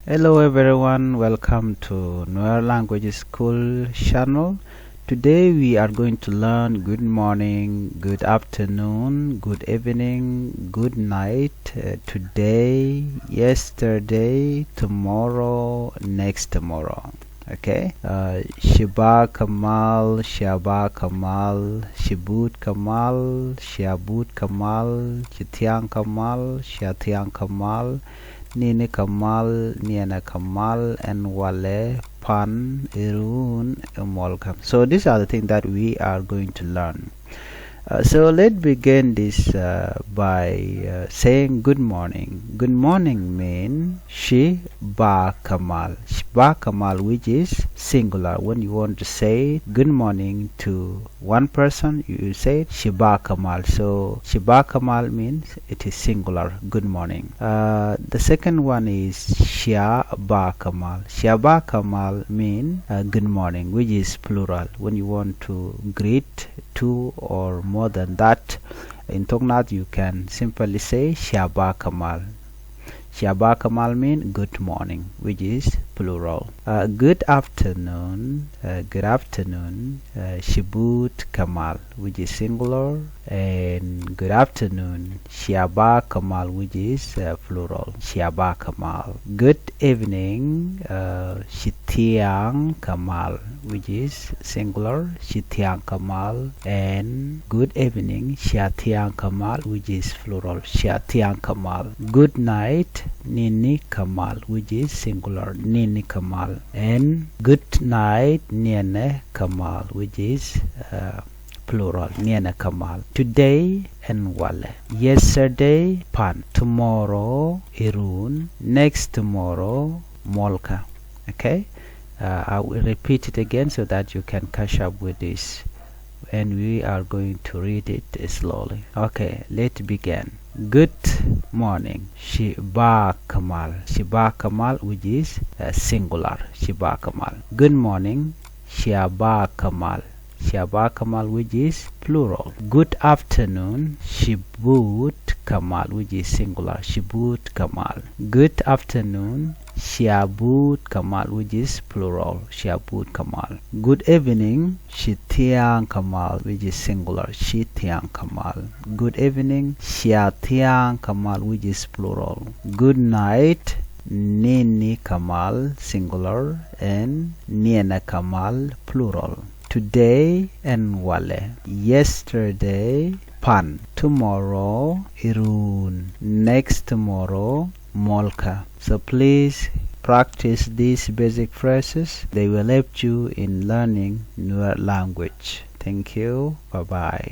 Hello everyone, welcome to Nuer-Language School channel. Today we are going to learn good morning, good afternoon, good evening, good night, today, yesterday, tomorrow, next tomorrow. Okay, Shiba Kamal, Shaba Kamal, Shibut Kamal, Shabut Kamal, Chitiang Kamal, Shatiang Kamal, Nini Kamal, Niana Kamal, and Wale, Pan, Irun, Molkam. So these are the things that we are going to learn. So let's begin this by saying good morning. Good morning means Shi Ba Kamal. Shi Ba Kamal, which is singular. When you want to say good morning to one person, you say Shi Ba Kamal. So Shi Ba Kamal means it is singular. Good morning. The second one is Shia Ba Kamal. Shia Ba Kamal means good morning, which is plural. When you want to greet two or more than that in Thok Nath, you can simply say Shaba Kamal. Shaba Kamal means good morning, which is plural. Good afternoon, Shibut Kamal, which is singular, and good afternoon, Shaba Kamal, which is plural. Shaba Kamal. Good evening, Shitiang Kamal, which is singular, Shitiang Kamal, and good evening, Shatiang Kamal, which is plural, Shatiang Kamal. Good night, Nini Kamal, which is singular, Nini Kamal, and good night, Niene Kamal, which is plural, Niene Kamal. Today and Wale. Yesterday, Pan. Tomorrow, Irun. Next tomorrow, Molka. Okay, I will repeat it again so that you can catch up with this, and we are going to read it slowly. Okay, let's begin. Good morning, Shiba Kamal. Shiba Kamal, which is singular, Shiba Kamal. Good morning, Shaba Kamal. Shaba Kamal, which is plural. Good afternoon, Shibut Kamal, which is singular, Shibut Kamal. Good afternoon, Shabut Kamal, which is plural, Shabut Kamal. Good evening, Shitiang Kamal, which is singular, Shitiang Kamal. Good evening, Shatiang Kamal, which is plural. Good night, Nini Kamal, singular, and Niena Kamal, plural. Today and Wale. Yesterday, Pan. Tomorrow, Irun. Next tomorrow, Molka. So please practice these basic phrases. They will help you in learning Nuer language. Thank you. Bye bye.